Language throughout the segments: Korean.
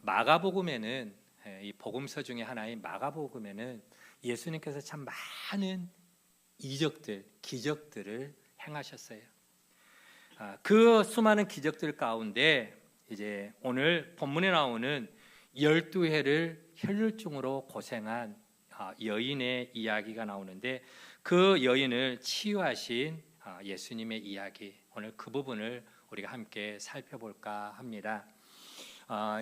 마가복음에는 이 복음서 중에 하나인 마가복음에는 예수님께서 참 많은 이적들, 기적들을 행하셨어요. 그 수많은 기적들 가운데 이제 오늘 본문에 나오는 12해를 혈류증으로 고생한 여인의 이야기가 나오는데 그 여인을 치유하신 예수님의 이야기, 오늘 그 부분을 우리가 함께 살펴볼까 합니다.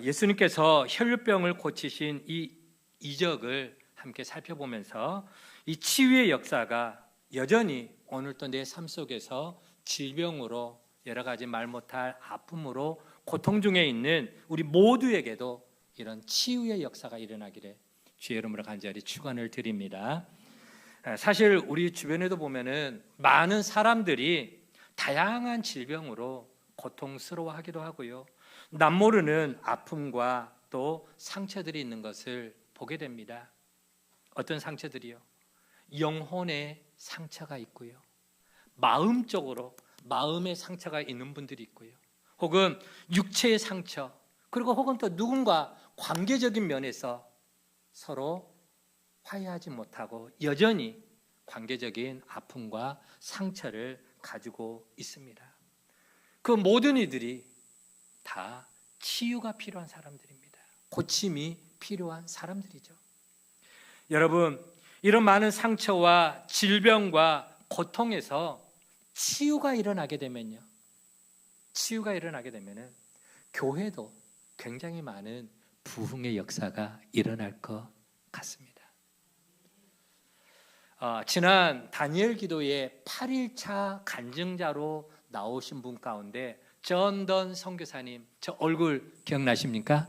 예수님께서 혈류병을 고치신 이 이적을 함께 살펴보면서 이 치유의 역사가 여전히 오늘도 내 삶 속에서 질병으로, 여러 가지 말 못할 아픔으로 고통 중에 있는 우리 모두에게도 이런 치유의 역사가 일어나기를 주의 이름으로 간절히 축원을 드립니다. 사실 우리 주변에도 보면은 많은 사람들이 다양한 질병으로 고통스러워하기도 하고요, 남모르는 아픔과 또 상처들이 있는 것을 보게 됩니다. 어떤 상처들이요? 영혼의 상처가 있고요, 마음적으로 마음의 상처가 있는 분들이 있고요, 혹은 육체의 상처, 그리고 혹은 또 누군가 관계적인 면에서 서로 화해하지 못하고 여전히 관계적인 아픔과 상처를 가지고 있습니다. 그 모든 이들이 다 치유가 필요한 사람들입니다. 고침이 필요한 사람들이죠. 여러분, 이런 많은 상처와 질병과 고통에서 치유가 일어나게 되면요, 교회도 굉장히 많은 부흥의 역사가 일어날 것 같습니다. 지난 다니엘 기도의 8일차 간증자로 나오신 분 가운데 전던 선교사님, 저 얼굴 기억나십니까?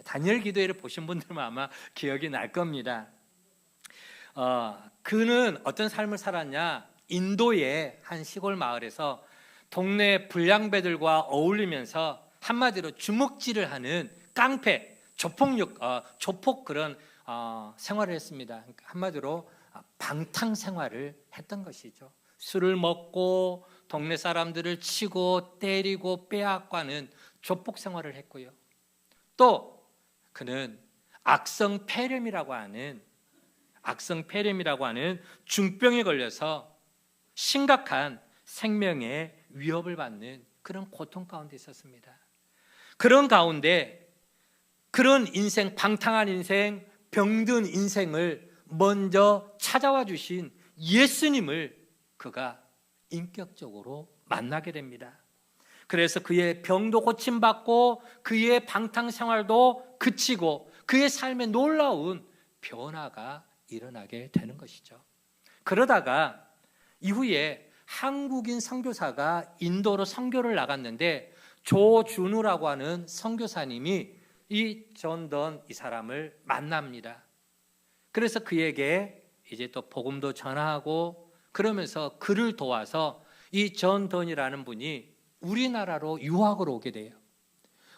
다니엘 기도회를 보신 분들은 아마 기억이 날 겁니다. 그는 어떤 삶을 살았냐? 인도의 한 시골 마을에서 동네 불량배들과 어울리면서 한마디로 주먹질을 하는 깡패, 조폭 그런 생활을 했습니다. 한마디로 방탕 생활을 했던 것이죠. 술을 먹고 동네 사람들을 치고 때리고 빼앗고하는 조폭 생활을 했고요, 또 그는 악성폐렴이라고 하는 중병에 걸려서 심각한 생명의 위협을 받는 그런 고통 가운데 있었습니다. 그런 가운데 그런 인생, 방탕한 인생, 병든 인생을 먼저 찾아와 주신 예수님을 그가 인격적으로 만나게 됩니다. 그래서 그의 병도 고침받고 그의 방탕 생활도 그치고 그의 삶에 놀라운 변화가 일어나게 되는 것이죠. 그러다가 이후에 한국인 선교사가 인도로 선교를 나갔는데 조준우라고 하는 선교사님이 이 전던 이 사람을 만납니다. 그래서 그에게 이제 또 복음도 전하고 그러면서 그를 도와서 이 전던이라는 분이 우리나라로 유학을 오게 돼요.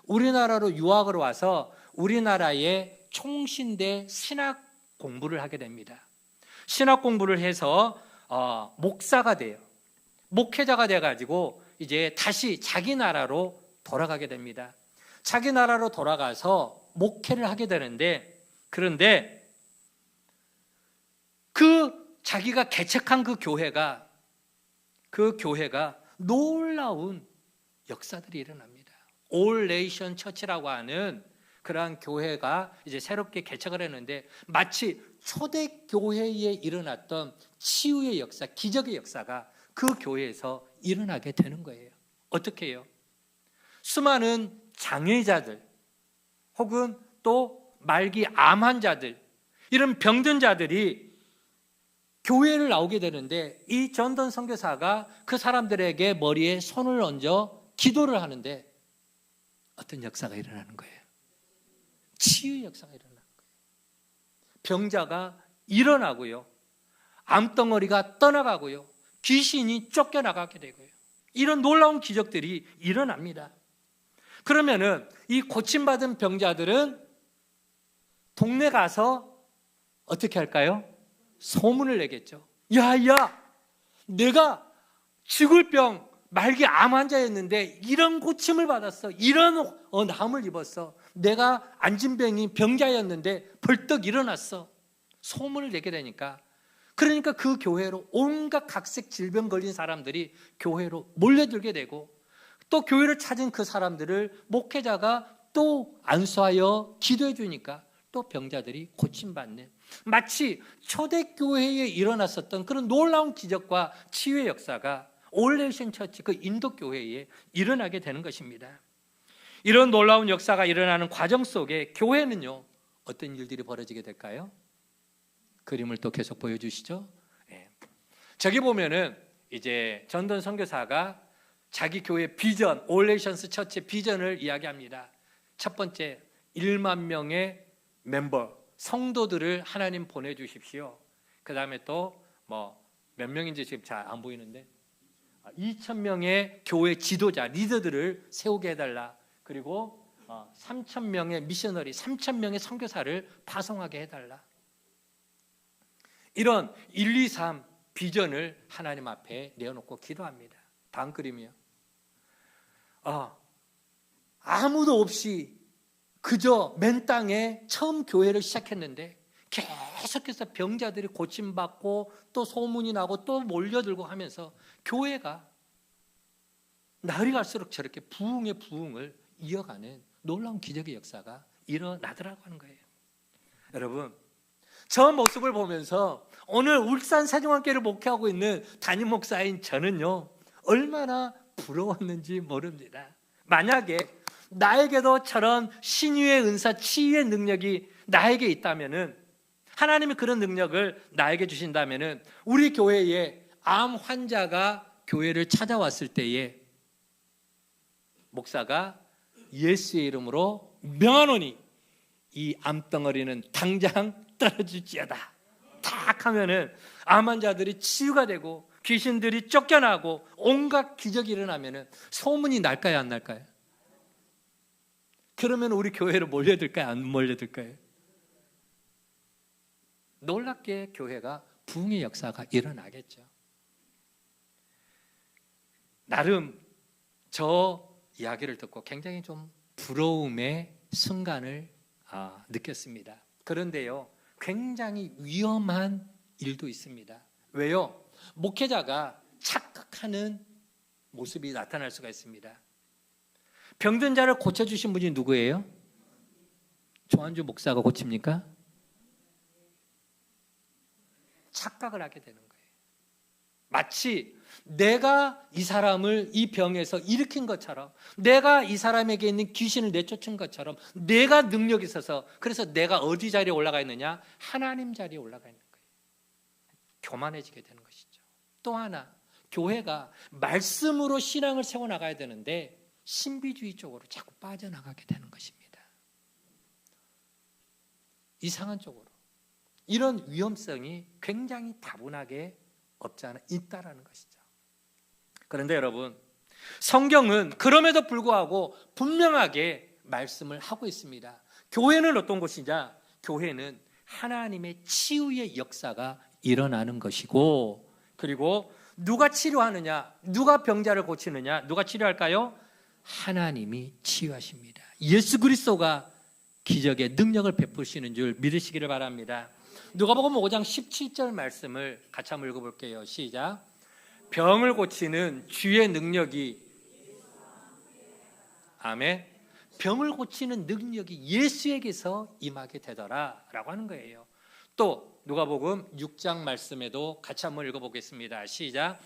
우리나라로 유학을 와서 우리나라의 총신대 신학 공부를 하게 됩니다. 신학 공부를 해서 목사가 돼요. 목회자가 돼가지고 이제 다시 자기 나라로 돌아가게 됩니다. 자기 나라로 돌아가서 목회를 하게 되는데, 그런데 그 자기가 개척한 그 교회가 놀라운 역사들이 일어납니다. 올 네이션 처치라고 하는 그러한 교회가 이제 새롭게 개척을 했는데 마치 초대 교회에 일어났던 치유의 역사, 기적의 역사가 그 교회에서 일어나게 되는 거예요. 어떻게 해요? 수많은 장애자들 혹은 또 말기 암 환자들, 이런 병든 자들이 교회를 나오게 되는데 이 전던 선교사가 그 사람들에게 머리에 손을 얹어 기도를 하는데 어떤 역사가 일어나는 거예요? 치유의 역사가 일어나는 거예요. 병자가 일어나고요, 암덩어리가 떠나가고요, 귀신이 쫓겨나가게 되고요, 이런 놀라운 기적들이 일어납니다. 그러면은 이 고침받은 병자들은 동네 가서 어떻게 할까요? 소문을 내겠죠. 야야, 내가 죽을 병 말기 암 환자였는데 이런 고침을 받았어, 이런 나음을 입었어, 내가 안진병이 병자였는데 벌떡 일어났어. 소문을 내게 되니까, 그러니까 그 교회로 온갖 각색 질병 걸린 사람들이 교회로 몰려들게 되고, 또 교회를 찾은 그 사람들을 목회자가 또 안수하여 기도해 주니까 또 병자들이 고침받는, 마치 초대교회에 일어났었던 그런 놀라운 기적과 치유의 역사가 올레이션 처치, 그 인도 교회에 일어나게 되는 것입니다. 이런 놀라운 역사가 일어나는 과정 속에 교회는요, 어떤 일들이 벌어지게 될까요? 그림을 또 계속 보여주시죠. 네. 저기 보면은 이제 전던 선교사가 자기 교회 비전, 올레이션스 처치의 비전을 이야기합니다. 첫 번째, 1만 명의 멤버, 성도들을 하나님 보내주십시오. 그 다음에 또 몇 명인지 지금 잘 안 보이는데 2,000명의 교회 지도자, 리더들을 세우게 해달라. 그리고 3,000명의 미셔너리, 3,000명의 선교사를 파송하게 해달라. 이런 1, 2, 3 비전을 하나님 앞에 내어놓고 기도합니다. 다음 그림이요. 아무도 없이 그저 맨 땅에 처음 교회를 시작했는데 계속해서 병자들이 고침받고 또 소문이 나고 또 몰려들고 하면서 교회가 날이 갈수록 저렇게 부흥의 부흥을 이어가는 놀라운 기적의 역사가 일어나더라고 하는 거예요. 여러분, 저 모습을 보면서 오늘 울산 세종학교를 목회하고 있는 담임 목사인 저는요, 얼마나 부러웠는지 모릅니다. 만약에 나에게도 저런 신유의 은사, 치유의 능력이 나에게 있다면은, 하나님이 그런 능력을 나에게 주신다면은, 우리 교회에 암 환자가 교회를 찾아왔을 때에 목사가 예수의 이름으로 명하노니 이 암덩어리는 당장 떨어질지어다 딱 하면은 암 환자들이 치유가 되고 귀신들이 쫓겨나고 온갖 기적이 일어나면은 소문이 날까요, 안 날까요? 그러면 우리 교회로 몰려들까요, 안 몰려들까요? 놀랍게 교회가 부흥의 역사가 일어나겠죠. 나름 저 이야기를 듣고 굉장히 좀 부러움의 순간을 느꼈습니다. 그런데요, 굉장히 위험한 일도 있습니다. 왜요? 목회자가 착각하는 모습이 나타날 수가 있습니다. 병든 자를 고쳐주신 분이 누구예요? 조한주 목사가 고칩니까? 착각을 하게 되는 거예요. 마치 내가 이 사람을 이 병에서 일으킨 것처럼, 내가 이 사람에게 있는 귀신을 내쫓은 것처럼 내가 능력이 있어서, 그래서 내가 어디 자리에 올라가 있느냐? 하나님 자리에 올라가 있는 거예요. 교만해지게 되는 것이죠. 또 하나, 교회가 말씀으로 신앙을 세워나가야 되는데 신비주의 쪽으로 자꾸 빠져나가게 되는 것입니다. 이상한 쪽으로. 이런 위험성이 굉장히 다분하게 없지 않아 있다라는 것이죠. 그런데 여러분, 성경은 그럼에도 불구하고 분명하게 말씀을 하고 있습니다. 교회는 어떤 곳이냐? 교회는 하나님의 치유의 역사가 일어나는 것이고, 그리고 누가 치료하느냐? 누가 병자를 고치느냐? 누가 치료할까요? 하나님이 치유하십니다. 예수 그리스도가 기적의 능력을 베푸시는 줄 믿으시기를 바랍니다. 누가복음 5장 17절 말씀을 같이 한번 읽어볼게요. 시작. 병을 고치는 주의 능력이, 아멘, 병을 고치는 능력이 예수에게서 임하게 되더라 라고 하는 거예요. 또 누가복음 6장 말씀에도 같이 한번 읽어보겠습니다. 시작.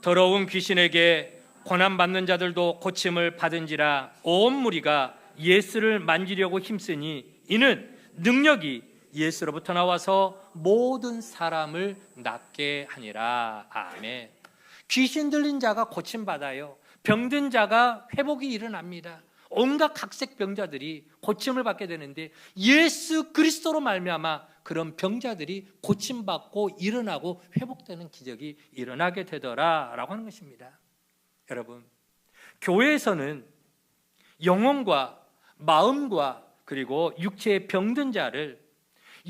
더러운 귀신에게 고난받는 자들도 고침을 받은지라 온 무리가 예수를 만지려고 힘쓰니 이는 능력이 예수로부터 나와서 모든 사람을 낫게 하니라. 아멘. 귀신 들린 자가 고침받아요. 병든 자가 회복이 일어납니다. 온갖 각색 병자들이 고침을 받게 되는데 예수 그리스도로 말미암아 그런 병자들이 고침받고 일어나고 회복되는 기적이 일어나게 되더라라고 하는 것입니다. 여러분, 교회에서는 영혼과 마음과 그리고 육체의 병든 자를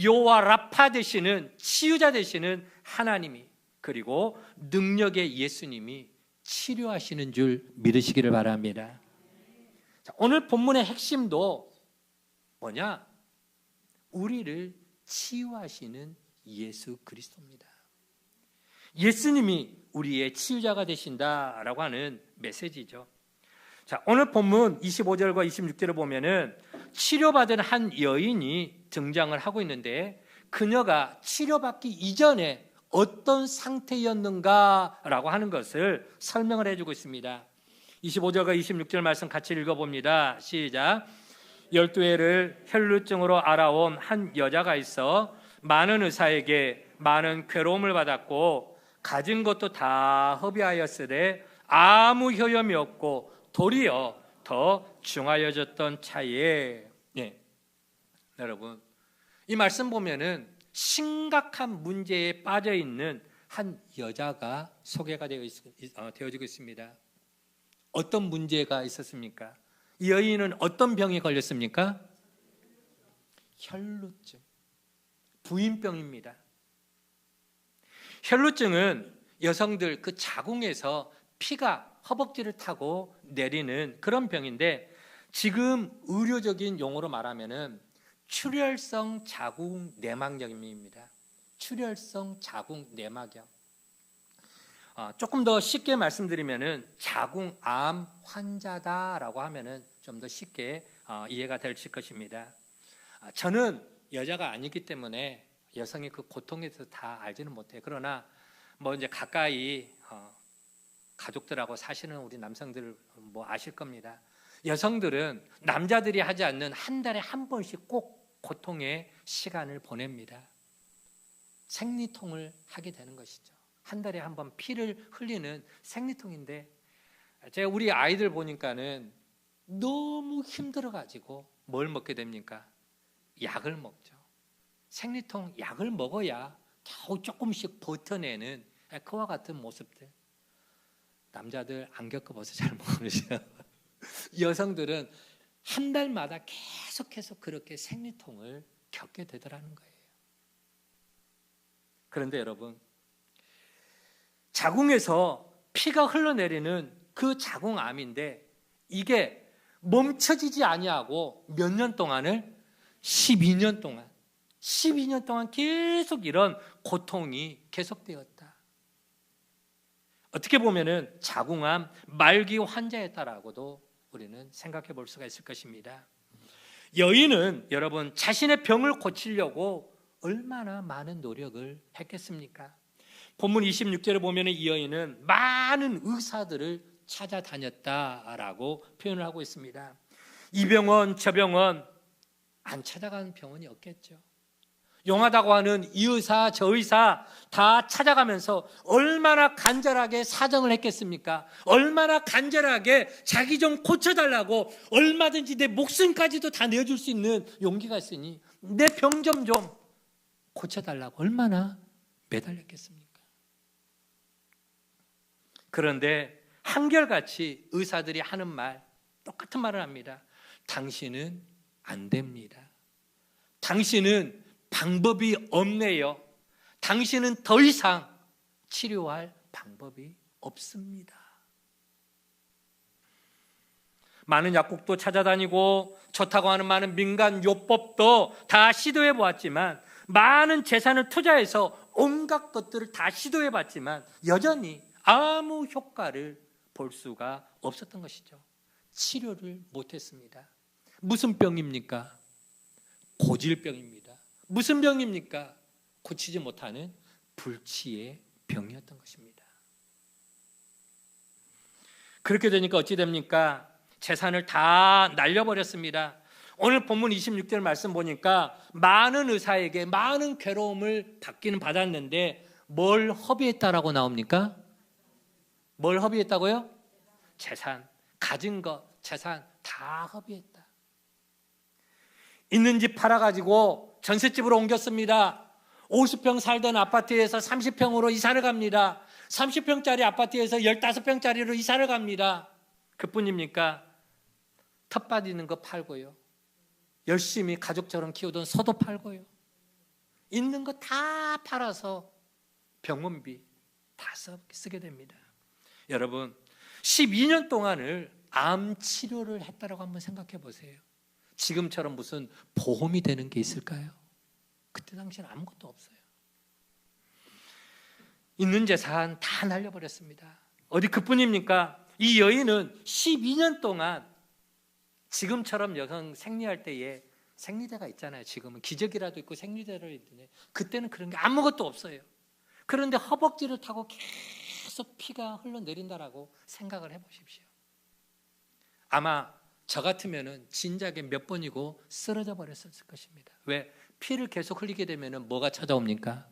여호와 라파 되시는 치유자 되시는 하나님이, 그리고 능력의 예수님이 치료하시는 줄 믿으시기를 바랍니다. 자, 오늘 본문의 핵심도 뭐냐? 우리를 치유하시는 예수 그리스도입니다. 예수님이 우리의 치유자가 되신다라고 하는 메시지죠. 자, 오늘 본문 25절과 26절을 보면은 치료받은 한 여인이 등장을 하고 있는데 그녀가 치료받기 이전에 어떤 상태였는가라고 하는 것을 설명을 해주고 있습니다. 25절과 26절 말씀 같이 읽어봅니다. 시작. 12회를 혈루증으로 알아온 한 여자가 있어 많은 의사에게 많은 괴로움을 받았고 가진 것도 다 허비하였으되 아무 효험이 없고 도리어 더 중하여졌던 차에, 여러분 이 말씀 보면은 심각한 문제에 빠져 있는 한 여자가 소개가 되어지고 있습니다. 어떤 문제가 있었습니까? 이 여인은 어떤 병에 걸렸습니까? 혈루증, 부인병입니다. 혈루증은 여성들 그 자궁에서 피가 허벅지를 타고 내리는 그런 병인데 지금 의료적인 용어로 말하면은 출혈성 자궁 내막염입니다. 출혈성 자궁 내막염. 조금 더 쉽게 말씀드리면은 자궁암 환자다라고 하면은 좀 더 쉽게 이해가 될 것입니다. 저는 여자가 아니기 때문에 여성의 그 고통에 대해서 다 알지는 못해요. 그러나 뭐 이제 가까이 가족들하고 사시는 우리 남성들 뭐 아실 겁니다. 여성들은 남자들이 하지 않는 한 달에 한 번씩 꼭 고통의 시간을 보냅니다. 생리통을 하게 되는 것이죠. 한 달에 한 번 피를 흘리는 생리통인데 제가 우리 아이들 보니까는 너무 힘들어가지고 뭘 먹게 됩니까? 약을 먹죠. 생리통 약을 먹어야 겨우 조금씩 버텨내는 그와 같은 모습들. 남자들 안 겪어봐서 잘 모르죠. 여성들은 한 달마다 계속해서 그렇게 생리통을 겪게 되더라는 거예요. 그런데 여러분, 자궁에서 피가 흘러내리는 그 자궁암인데 이게 멈춰지지 아니하고 몇 년 동안을 12년 동안 계속 이런 고통이 계속되었다. 어떻게 보면은 자궁암 말기 환자였다라고도 우리는 생각해 볼 수가 있을 것입니다. 여인은 여러분 자신의 병을 고치려고 얼마나 많은 노력을 했겠습니까? 본문 26절에 보면 이 여인은 많은 의사들을 찾아다녔다라고 표현을 하고 있습니다. 이 병원 저 병원 안 찾아가는 병원이 없겠죠. 용하다고 하는 이 의사 저 의사 다 찾아가면서 얼마나 간절하게 사정을 했겠습니까? 얼마나 간절하게 자기 좀 고쳐달라고 얼마든지 내 목숨까지도 다 내어줄 수 있는 용기가 있으니 내 병 좀 고쳐달라고 얼마나 매달렸겠습니까? 그런데 한결같이 의사들이 하는 말 똑같은 말을 합니다. 당신은 안 됩니다. 당신은 방법이 없네요. 당신은 더 이상 치료할 방법이 없습니다. 많은 약국도 찾아다니고 좋다고 하는 많은 민간 요법도 다 시도해 보았지만 많은 재산을 투자해서 온갖 것들을 다 시도해 봤지만 여전히 아무 효과를 볼 수가 없었던 것이죠. 치료를 못했습니다. 무슨 병입니까? 고질병입니다. 무슨 병입니까? 고치지 못하는 불치의 병이었던 것입니다. 그렇게 되니까 어찌 됩니까? 재산을 다 날려버렸습니다. 오늘 본문 26절 말씀 보니까 많은 의사에게 많은 괴로움을 받기는 받았는데 뭘 허비했다라고 나옵니까? 뭘 허비했다고요? 재산, 가진 것, 재산 다 허비했다. 있는 집 팔아가지고 전셋집으로 옮겼습니다. 50평 살던 아파트에서 30평으로 이사를 갑니다. 30평짜리 아파트에서 15평짜리로 이사를 갑니다. 그뿐입니까? 텃밭 있는 거 팔고요. 열심히 가족처럼 키우던 소도 팔고요. 있는 거 다 팔아서 병원비 다 쓰게 됩니다. 여러분 12년 동안을 암 치료를 했다라고 한번 생각해 보세요. 지금처럼 무슨 보험이 되는 게 있을까요? 그때 당시에는 아무것도 없어요. 있는 재산 다 날려버렸습니다. 어디 그뿐입니까? 이 여인은 12년 동안 지금처럼 여성 생리할 때에 생리대가 있잖아요. 지금은 기저귀라도 있고 생리대라도 있는데 그때는 그런 게 아무것도 없어요. 그런데 허벅지를 타고 계속 피가 흘러내린다라고 생각을 해보십시오. 아마 저 같으면 진작에 몇 번이고 쓰러져 버렸을 것입니다. 왜? 피를 계속 흘리게 되면 뭐가 찾아옵니까?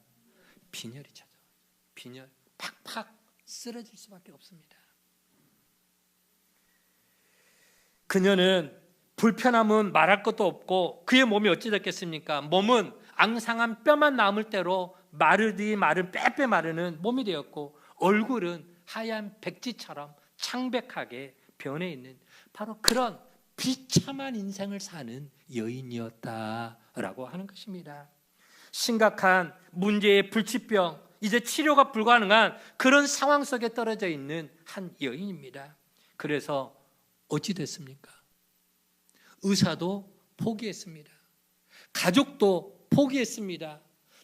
빈혈이 찾아와요. 빈혈, 팍팍 쓰러질 수밖에 없습니다. 그녀는 불편함은 말할 것도 없고 그의 몸이 어찌 됐겠습니까? 몸은 앙상한 뼈만 남을 대로 마르디 마른 빼빼 마르는 몸이 되었고 얼굴은 하얀 백지처럼 창백하게 변해 있는 바로 그런 비참한 인생을 사는 여인이었다라고 하는 것입니다. 심각한 문제의 불치병, 이제 치료가 불가능한 그런 상황 속에 떨어져 있는 한 여인입니다. 그래서 어찌 됐습니까? 의사도 포기했습니다. 가족도 포기했습니다.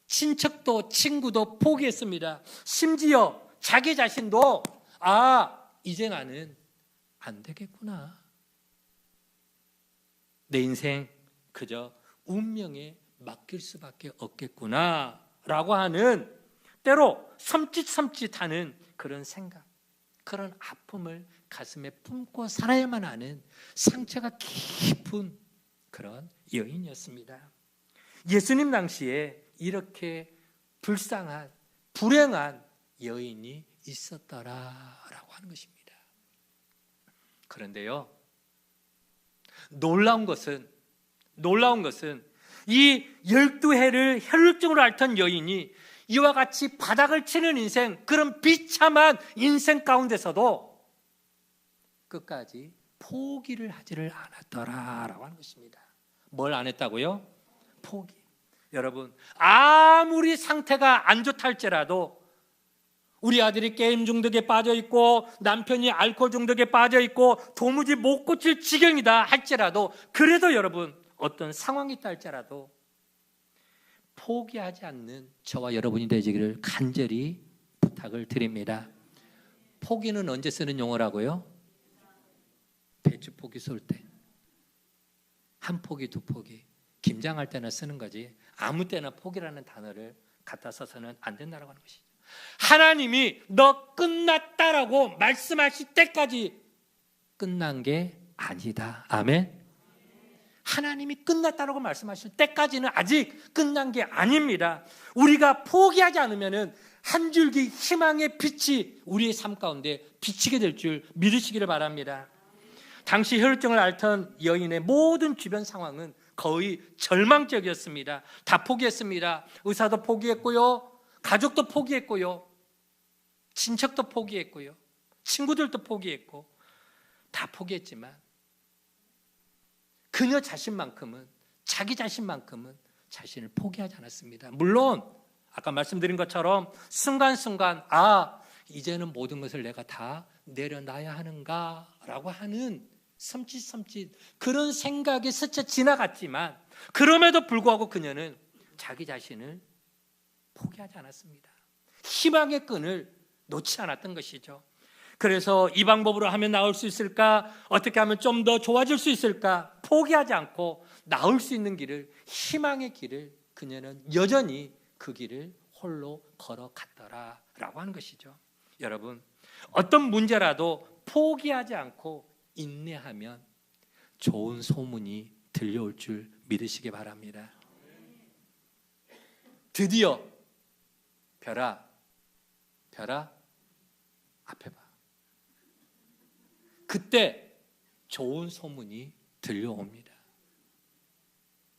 친척도 친구도 포기했습니다. 심지어 자기 자신도 이제 나는 안 되겠구나. 내 인생 그저 운명에 맡길 수밖에 없겠구나 라고 하는 때로 섬찟섬찟하는 그런 생각, 그런 아픔을 가슴에 품고 살아야만 하는 상처가 깊은 그런 여인이었습니다. 예수님 당시에 이렇게 불쌍한 불행한 여인이 있었더라라고 하는 것입니다. 그런데요, 놀라운 것은 이 12해를 혈루증으로 앓던 여인이 이와 같이 바닥을 치는 인생, 그런 비참한 인생 가운데서도 끝까지 포기를 하지를 않았더라라고 하는 것입니다. 뭘 안 했다고요? 포기. 여러분, 아무리 상태가 안 좋다 할지라도 우리 아들이 게임 중독에 빠져 있고 남편이 알코올 중독에 빠져 있고 도무지 못 고칠 지경이다 할지라도, 그래도 여러분 어떤 상황이 있다 할지라도 포기하지 않는 저와 여러분이 되시기를 간절히 부탁을 드립니다. 포기는 언제 쓰는 용어라고요? 배추 포기 쏠 때. 한 포기, 두 포기. 김장할 때나 쓰는 거지 아무 때나 포기라는 단어를 갖다 써서는 안 된다고 하는 것이죠. 하나님이 너 끝났다라고 말씀하실 때까지 끝난 게 아니다. 아멘. 하나님이 끝났다라고 말씀하실 때까지는 아직 끝난 게 아닙니다. 우리가 포기하지 않으면 한 줄기 희망의 빛이 우리의 삶 가운데 비치게 될 줄 믿으시기를 바랍니다. 당시 혈루증을 앓던 여인의 모든 주변 상황은 거의 절망적이었습니다. 다 포기했습니다. 의사도 포기했고요, 가족도 포기했고요, 친척도 포기했고요, 친구들도 포기했고 다 포기했지만 그녀 자신만큼은, 자기 자신만큼은 자신을 포기하지 않았습니다. 물론 아까 말씀드린 것처럼 순간순간 이제는 모든 것을 내가 다 내려놔야 하는가라고 하는 섬찟섬찟 그런 생각이 스쳐 지나갔지만 그럼에도 불구하고 그녀는 자기 자신을 포기하지 않았습니다. 희망의 끈을 놓지 않았던 것이죠. 그래서 이 방법으로 하면 나을 수 있을까? 어떻게 하면 좀 더 좋아질 수 있을까? 포기하지 않고 나을 수 있는 길을, 희망의 길을 그녀는 여전히 그 길을 홀로 걸어갔더라라고 하는 것이죠. 여러분, 어떤 문제라도 포기하지 않고 인내하면 좋은 소문이 들려올 줄 믿으시기 바랍니다. 드디어 별아 앞에 봐. 그때 좋은 소문이 들려옵니다.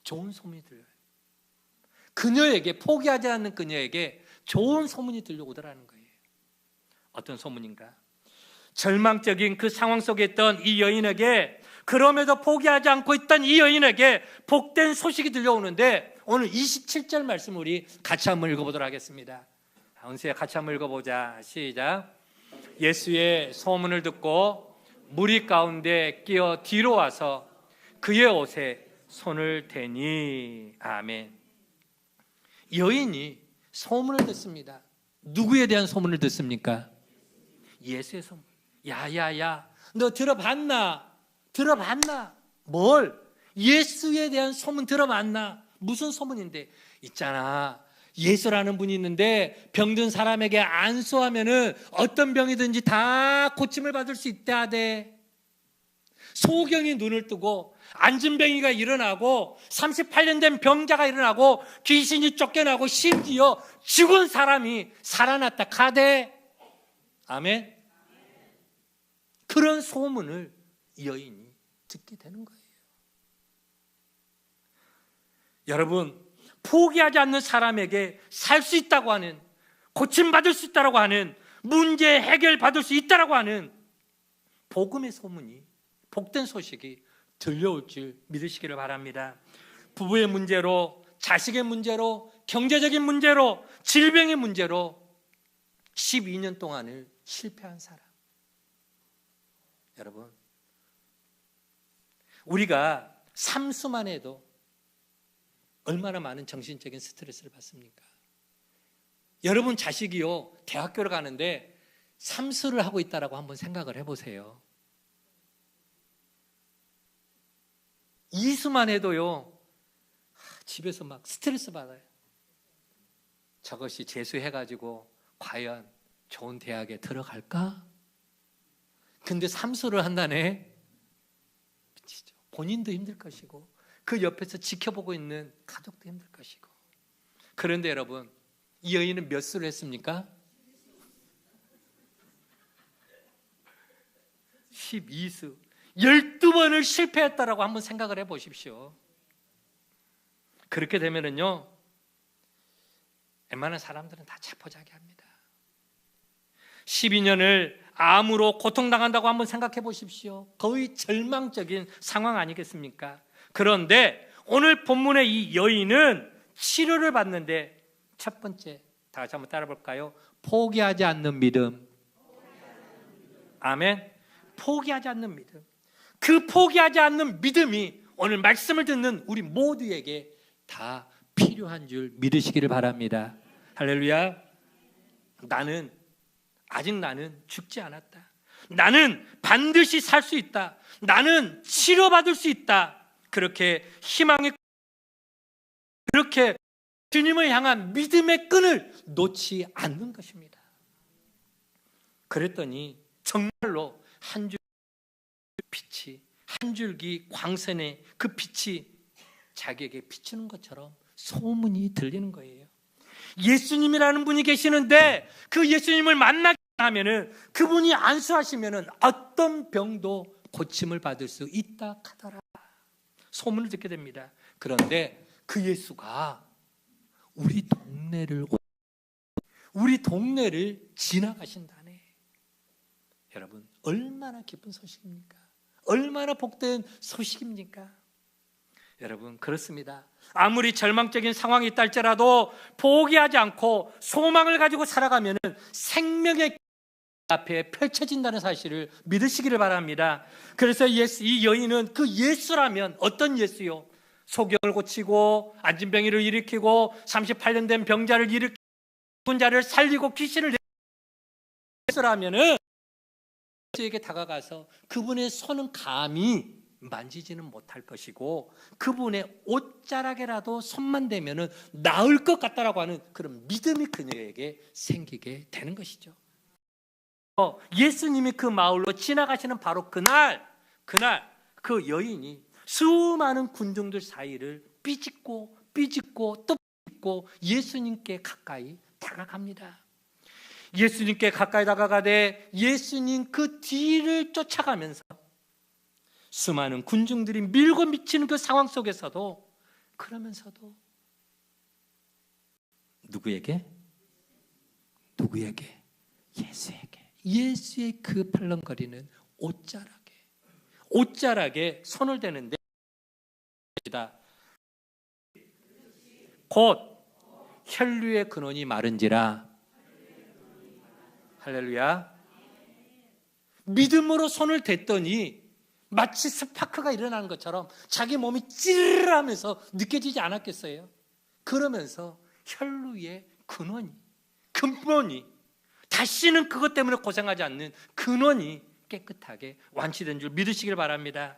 좋은 소문이 들려요. 그녀에게, 포기하지 않는 그녀에게 좋은 소문이 들려오더라는 거예요. 어떤 소문인가? 절망적인 그 상황 속에 있던 이 여인에게, 그럼에도 포기하지 않고 있던 이 여인에게 복된 소식이 들려오는데, 오늘 27절 말씀 우리 같이 한번 읽어보도록 하겠습니다. 은수야, 같이 한번 읽어보자. 시작. 예수의 소문을 듣고 무리 가운데 끼어 뒤로 와서 그의 옷에 손을 대니. 아멘. 여인이 소문을 듣습니다. 누구에 대한 소문을 듣습니까? 예수의 소문. 야야야, 너 들어봤나? 들어봤나? 뭘? 예수에 대한 소문 들어봤나? 무슨 소문인데? 있잖아, 예수라는 분이 있는데 병든 사람에게 안수하면은 어떤 병이든지 다 고침을 받을 수 있다 하대. 소경이 눈을 뜨고 안진뱅이가 일어나고 38년 된 병자가 일어나고 귀신이 쫓겨나고 심지어 죽은 사람이 살아났다 카대. 아멘. 그런 소문을 여인이 듣게 되는 거예요. 여러분, 포기하지 않는 사람에게 살 수 있다고 하는, 고침받을 수 있다고 하는, 문제 해결받을 수 있다고 하는 복음의 소문이, 복된 소식이 들려올 줄 믿으시기를 바랍니다. 부부의 문제로, 자식의 문제로, 경제적인 문제로, 질병의 문제로 12년 동안을 실패한 사람. 여러분, 우리가 삼수만 해도 얼마나 많은 정신적인 스트레스를 받습니까? 여러분 자식이요, 대학교를 가는데 삼수를 하고 있다라고 한번 생각을 해보세요. 이수만 해도요, 집에서 막 스트레스 받아요. 저것이 재수해가지고 과연 좋은 대학에 들어갈까? 근데 삼수를 한다네. 미치죠. 본인도 힘들 것이고 그 옆에서 지켜보고 있는 가족도 힘들 것이고. 그런데 여러분, 이 여인은 몇 수를 했습니까? 12수. 12번을 실패했다라고 한번 생각을 해보십시오. 그렇게 되면은요, 웬만한 사람들은 다 자포자기합니다. 12년을 암으로 고통당한다고 한번 생각해 보십시오. 거의 절망적인 상황 아니겠습니까? 그런데 오늘 본문의 이 여인은 치료를 받는데, 첫 번째, 다 같이 한번 따라 볼까요? 포기하지 않는 믿음. 아멘. 포기하지 않는 믿음. 그 포기하지 않는 믿음이 오늘 말씀을 듣는 우리 모두에게 다 필요한 줄 믿으시기를 바랍니다. 할렐루야. 아직 나는 죽지 않았다. 나는 반드시 살 수 있다. 나는 치료받을 수 있다. 그렇게 희망의, 그렇게 주님을 향한 믿음의 끈을 놓지 않는 것입니다. 그랬더니 정말로 한 줄 빛이, 한 줄기 광선의 그 빛이 자기에게 비추는 것처럼 소문이 들리는 거예요. 예수님이라는 분이 계시는데 그 예수님을 만나게 하면은, 그분이 안수하시면은 어떤 병도 고침을 받을 수 있다 하더라. 소문을 듣게 됩니다. 그런데 그 예수가 우리 동네를 지나가신다네. 여러분, 얼마나 기쁜 소식입니까? 얼마나 복된 소식입니까? 여러분, 그렇습니다. 아무리 절망적인 상황이 있다 할지라도 포기하지 않고 소망을 가지고 살아가면 생명의 앞에 펼쳐진다는 사실을 믿으시기를 바랍니다. 그래서 이 여인은 그 예수라면 어떤 예수요? 소경을 고치고 안진병이를 일으키고 38년 된 병자를 일으키고 죽은 자를 살리고 귀신을 내는 예수라면은 예수에게 다가가서 그분의 손은 감히 만지지는 못할 것이고 그분의 옷자락에라도 손만 대면은 나을 것 같다라고 하는 그런 믿음이 그녀에게 생기게 되는 것이죠. 예수님이 그 마을로 지나가시는 바로 그날 그 여인이 수많은 군중들 사이를 삐짓고 또 삐짓고 예수님께 가까이 다가갑니다. 예수님께 가까이 다가가되 예수님 그 뒤를 쫓아가면서 수많은 군중들이 밀고 미치는 그 상황 속에서도, 그러면서도 누구에게? 예수의 그 벌렁거리는 옷자락에 손을 대는데 곧 혈류의 근원이 마른지라. 할렐루야. 믿음으로 손을 댔더니 마치 스파크가 일어나는 것처럼 자기 몸이 찌르르하면서 느껴지지 않았겠어요? 그러면서 혈루의 근원이 다시는 그것 때문에 고생하지 않는 근원이 깨끗하게 완치된 줄 믿으시길 바랍니다.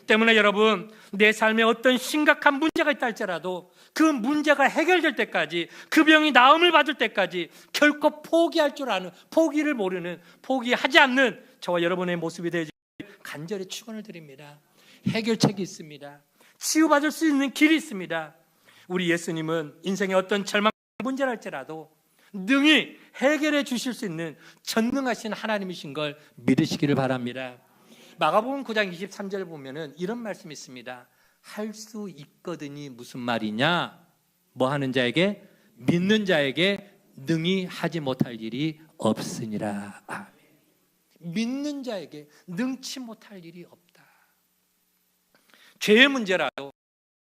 때문에 여러분, 내 삶에 어떤 심각한 문제가 있다 할지라도 그 문제가 해결될 때까지, 그 병이 나음을 받을 때까지 결코 포기할 줄 아는, 포기를 모르는, 포기하지 않는 저와 여러분의 모습이 되지 간절히 축원을 드립니다. 해결책이 있습니다. 치유받을 수 있는 길이 있습니다. 우리 예수님은 인생의 어떤 절망 문제를 할지라도 능히 해결해 주실 수 있는 전능하신 하나님이신 걸 믿으시기를 바랍니다. 마가복음 9장 23절 보면은 이런 말씀이 있습니다. 할 수 있거든이 무슨 말이냐? 뭐 하는 자에게? 믿는 자에게 능히 하지 못할 일이 없으니라. 아멘. 믿는 자에게 능치 못할 일이 없다. 죄의 문제라도,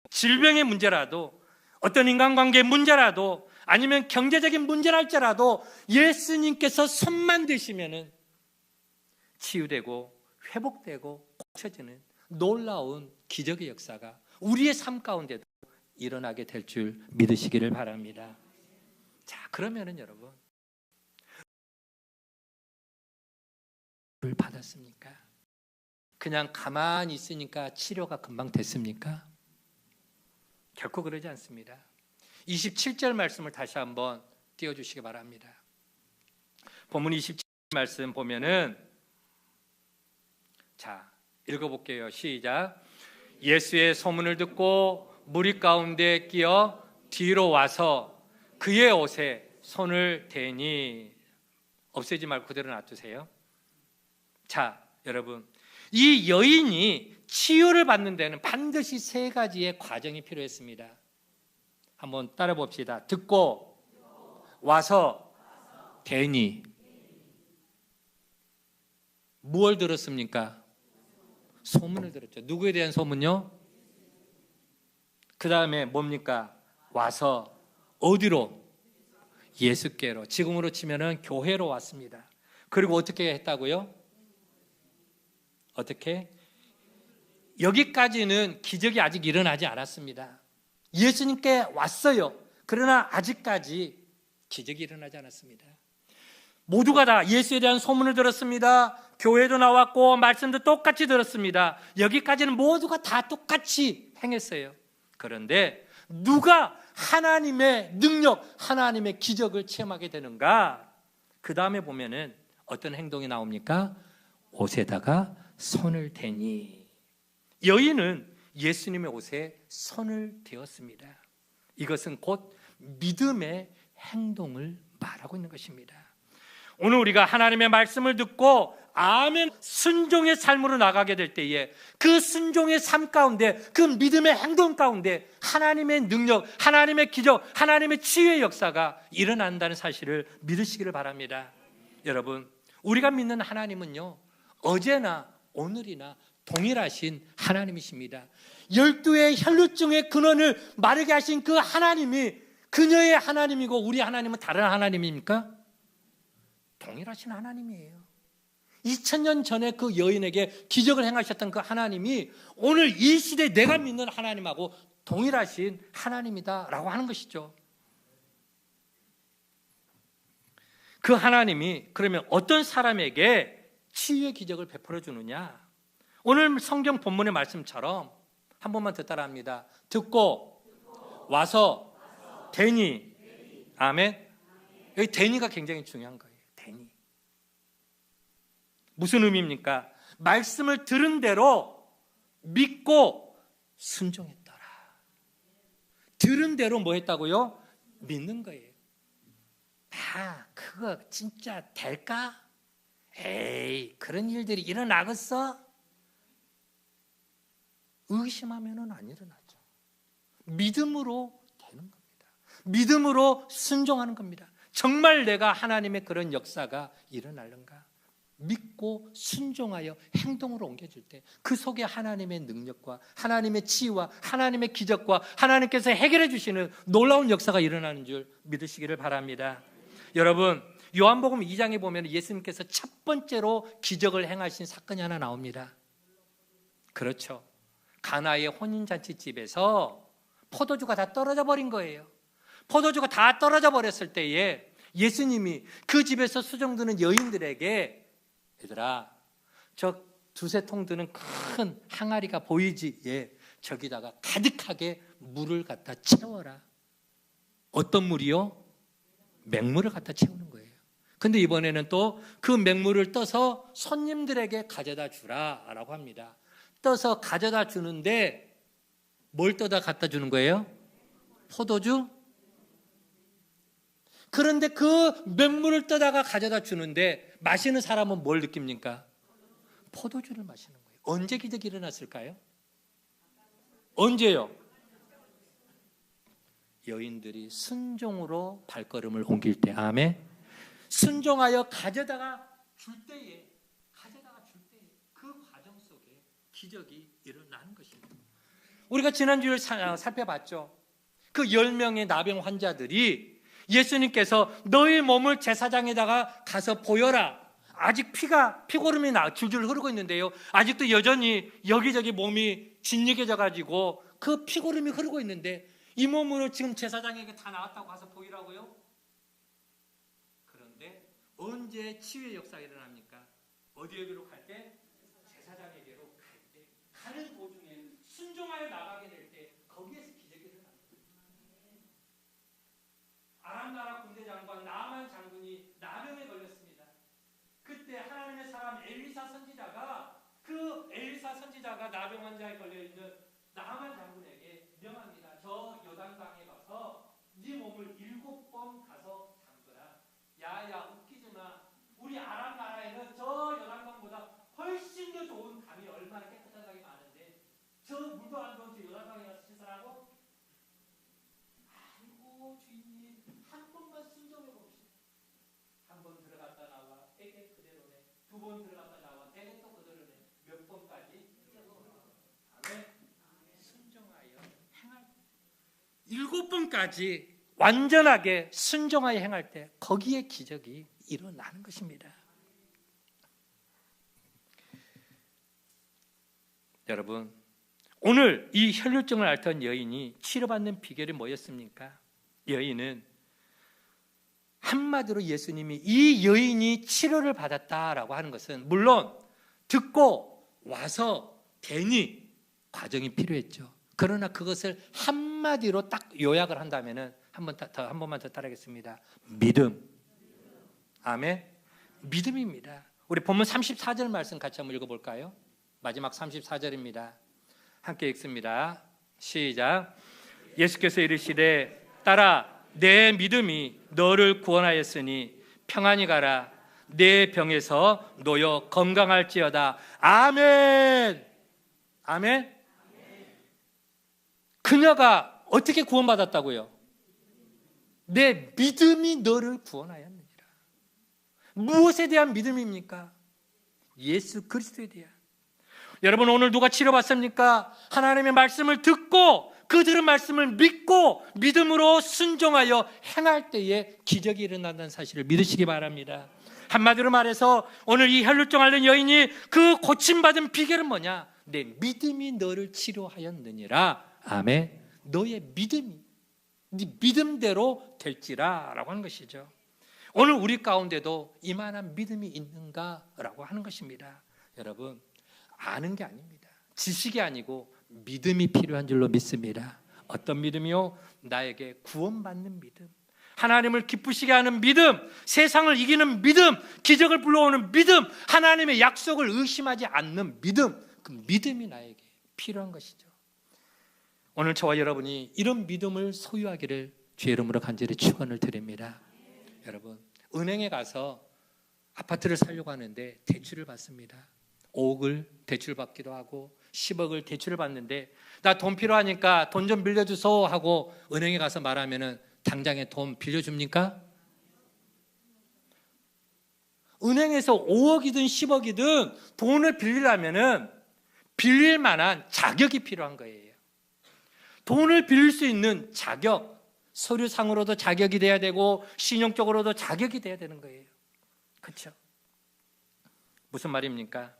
질병의 문제라도, 어떤 인간관계의 문제라도, 아니면 경제적인 문제를 할지라도 예수님께서 손만 대시면은 치유되고 회복되고 고쳐지는 놀라운 기적의 역사가 우리의 삶 가운데도 일어나게 될 줄 믿으시기를 바랍니다. 자, 그러면은 여러분, 를 받았습니까? 그냥 가만히 있으니까 치료가 금방 됐습니까? 결코 그러지 않습니다. 27절 말씀을 다시 한번 띄워주시기 바랍니다. 본문 27절 말씀 보면은, 자, 읽어볼게요. 시작. 예수의 소문을 듣고 무리 가운데 끼어 뒤로 와서 그의 옷에 손을 대니. 없애지 말고 그대로 놔두세요. 자, 여러분, 이 여인이 치유를 받는 데는 반드시 세 가지의 과정이 필요했습니다. 한번 따라 봅시다. 듣고 와서 대니. 무엇을 들었습니까? 소문을 들었죠. 누구에 대한 소문요? 그 다음에 뭡니까? 와서 어디로? 예수께로. 지금으로 치면은 교회로 왔습니다. 그리고 어떻게 했다고요? 어떻게? 여기까지는 기적이 아직 일어나지 않았습니다. 예수님께 왔어요. 그러나 아직까지 기적이 일어나지 않았습니다. 모두가 다 예수에 대한 소문을 들었습니다. 교회도 나왔고 말씀도 똑같이 들었습니다. 여기까지는 모두가 다 똑같이 행했어요. 그런데 누가 하나님의 능력, 하나님의 기적을 체험하게 되는가? 그 다음에 보면은 어떤 행동이 나옵니까? 옷에다가 손을 대니. 여인은 예수님의 옷에 손을 대었습니다. 이것은 곧 믿음의 행동을 말하고 있는 것입니다. 오늘 우리가 하나님의 말씀을 듣고 아멘 순종의 삶으로 나가게 될 때에 그 순종의 삶 가운데, 그 믿음의 행동 가운데 하나님의 능력, 하나님의 기적, 하나님의 치유의 역사가 일어난다는 사실을 믿으시기를 바랍니다. 여러분, 우리가 믿는 하나님은요, 어제나 오늘이나 동일하신 하나님이십니다. 12의 혈루증의 근원을 마르게 하신 그 하나님이 그녀의 하나님이고 우리 하나님은 다른 하나님입니까? 동일하신 하나님이에요. 2000년 전에 그 여인에게 기적을 행하셨던 그 하나님이 오늘 이 시대에 내가 믿는 하나님하고 동일하신 하나님이다라고 하는 것이죠. 그 하나님이 그러면 어떤 사람에게 치유의 기적을 베풀어 주느냐? 오늘 성경 본문의 말씀처럼 한 번만 더 따라합니다. 듣고 와서 대니. 아멘. 여기 대니가 굉장히 중요한 거예요. 대니. 무슨 의미입니까? 말씀을 들은 대로 믿고 순종했더라. 들은 대로 뭐 했다고요? 믿는 거예요. 그거 진짜 될까? 에이, 그런 일들이 일어나겠어? 의심하면은 안 일어나죠. 믿음으로 되는 겁니다. 믿음으로 순종하는 겁니다. 정말 내가 하나님의 그런 역사가 일어나는가? 믿고 순종하여 행동으로 옮겨질 때 그 속에 하나님의 능력과 하나님의 치유와 하나님의 기적과 하나님께서 해결해 주시는 놀라운 역사가 일어나는 줄 믿으시기를 바랍니다. 여러분, 요한복음 2장에 보면 예수님께서 첫 번째로 기적을 행하신 사건이 하나 나옵니다. 그렇죠. 가나의 혼인잔치집에서 포도주가 다 떨어져 버린 거예요. 포도주가 다 떨어져 버렸을 때에 예수님이 그 집에서 수종드는 여인들에게, 얘들아, 저 두세 통 드는 큰 항아리가 보이지? 예, 저기다가 가득하게 물을 갖다 채워라. 어떤 물이요? 맹물을 갖다 채우는 거예요. 근데 이번에는 또 그 맹물을 떠서 손님들에게 가져다 주라라고 합니다. 떠서 가져다 주는데 뭘 떠다 갖다 주는 거예요? 포도주? 그런데 그 맹물을 떠다가 가져다 주는데 마시는 사람은 뭘 느낍니까? 포도주를 마시는 거예요. 언제 기적이 일어났을까요? 언제요? 여인들이 순종으로 발걸음을 옮길 때, 아멘. 순종하여 가져다가 줄 때에 그 과정 속에 기적이 일어나는 것입니다. 우리가 지난주에 살펴봤죠. 그 10명의 나병 환자들이 예수님께서 너의 몸을 제사장에다가 가서 보여라. 아직 피고름이 줄줄 흐르고 있는데요. 아직도 여전히 여기저기 몸이 진흙해져 가지고 그 피고름이 흐르고 있는데 이 몸으로 지금 제사장에게 다 나왔다고 가서 보이라고요? 그런데 언제 치유의 역사가 일어납니까? 어디에게로 갈 때? 제사장에게로 갈 때, 가는 도중에 순종하여 나가게 될 때 거기에서 기적이 일어납니다. 아람 나라 군대 장관 나아만 장군이 나병에 걸렸습니다. 그때 하나님의 사람 엘리사 선지자가 나병 환자에 걸려 있는 나아만 장군에게 명합니다. 저 요단강에 가서 네 몸을 7번 가서 담그라. 야야, 웃기지 마. 우리 아람 나라에는 저 요단강보다 훨씬 더 좋은 강이 얼마나 깨끗한 강이 많은데 저 물도 안 좋은 저 요단강에 가서 씻으라고? 아이고 주인님, 한 번만 순종해 봅시다. 한 번 들어갔다 나와 애게 그대로네. 두 번 들어갔다 나와 애게 또 그대로네. 몇 번까지? 아멘. 순종하여 행할 7번까지 완전하게 순종하여 행할 때 거기에 기적이 일어나는 것입니다. 여러분, 오늘 이 혈류증을 앓던 여인이 치료받는 비결이 뭐였습니까? 여인은 한마디로 예수님이 이 여인이 치료를 받았다라고 하는 것은 물론 듣고 와서 되니 과정이 필요했죠. 그러나 그것을 한마디로 딱 요약을 한다면은 한 번만 더 따라하겠습니다. 믿음. 아멘. 믿음입니다. 우리 본문 34절 말씀 같이 한번 읽어볼까요? 마지막 34절입니다. 함께 읽습니다. 시작. 예수께서 이르시되 딸아, 내 믿음이 너를 구원하였으니 평안히 가라. 내 병에서 놓여 건강할지어다. 아멘. 아멘. 그녀가 어떻게 구원받았다고요? 내 믿음이 너를 구원하였느니라. 무엇에 대한 믿음입니까? 예수 그리스도에 대한. 여러분, 오늘 누가 치료받습니까? 하나님의 말씀을 듣고 그 들은 말씀을 믿고 믿음으로 순종하여 행할 때에 기적이 일어난다는 사실을 믿으시기 바랍니다. 한마디로 말해서 오늘 이 혈루증 앓는 여인이 그 고침받은 비결은 뭐냐? 내 믿음이 너를 치료하였느니라. 아멘. 너의 믿음이 네 믿음대로 될지라 라고 하는 것이죠. 오늘 우리 가운데도 이만한 믿음이 있는가라고 하는 것입니다. 여러분, 아는 게 아닙니다. 지식이 아니고 믿음이 필요한 줄로 믿습니다. 어떤 믿음이요? 나에게 구원받는 믿음, 하나님을 기쁘시게 하는 믿음, 세상을 이기는 믿음, 기적을 불러오는 믿음, 하나님의 약속을 의심하지 않는 믿음, 그 믿음이 나에게 필요한 것이죠. 오늘 저와 여러분이 이런 믿음을 소유하기를 주의 이름으로 간절히 축원을 드립니다. 여러분, 은행에 가서 아파트를 사려고 하는데 대출을 받습니다. 5억을 대출받기도 하고 10억을 대출을 받는데 나 돈 필요하니까 돈 좀 빌려주소 하고 은행에 가서 말하면은 당장에 돈 빌려줍니까? 은행에서 5억이든 10억이든 돈을 빌리려면은 빌릴 만한 자격이 필요한 거예요. 돈을 빌릴 수 있는 자격, 서류상으로도 자격이 돼야 되고 신용적으로도 자격이 돼야 되는 거예요. 그렇죠? 무슨 말입니까?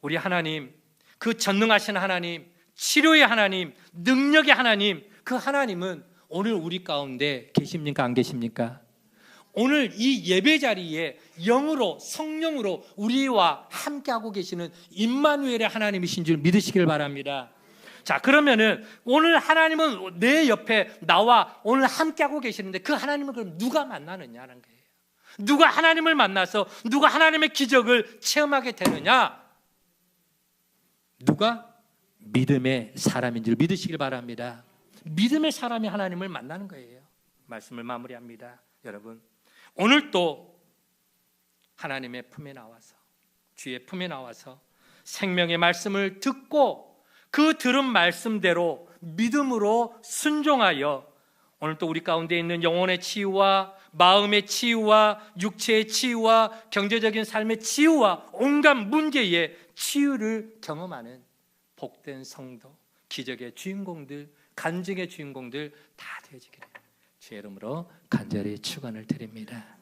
우리 하나님 그 전능하신 하나님, 치료의 하나님, 능력의 하나님, 그 하나님은 오늘 우리 가운데 계십니까? 안 계십니까? 오늘 이 예배 자리에 영으로, 성령으로 우리와 함께하고 계시는 임마누엘의 하나님이신 줄 믿으시길 바랍니다. 자, 그러면은 오늘 하나님은 내 옆에 나와 오늘 함께하고 계시는데 그 하나님을 그럼 누가 만나느냐는 거예요. 누가 하나님을 만나서 누가 하나님의 기적을 체험하게 되느냐? 누가? 믿음의 사람인 줄 믿으시길 바랍니다. 믿음의 사람이 하나님을 만나는 거예요. 말씀을 마무리합니다. 여러분, 오늘 또 하나님의 품에 나와서, 주의 품에 나와서 생명의 말씀을 듣고 그 들은 말씀대로 믿음으로 순종하여 오늘 또 우리 가운데 있는 영혼의 치유와 마음의 치유와 육체의 치유와 경제적인 삶의 치유와 온갖 문제의 치유를 경험하는 복된 성도, 기적의 주인공들, 간증의 주인공들 다 되어지기를 주의 이름으로 간절히 축원을 드립니다.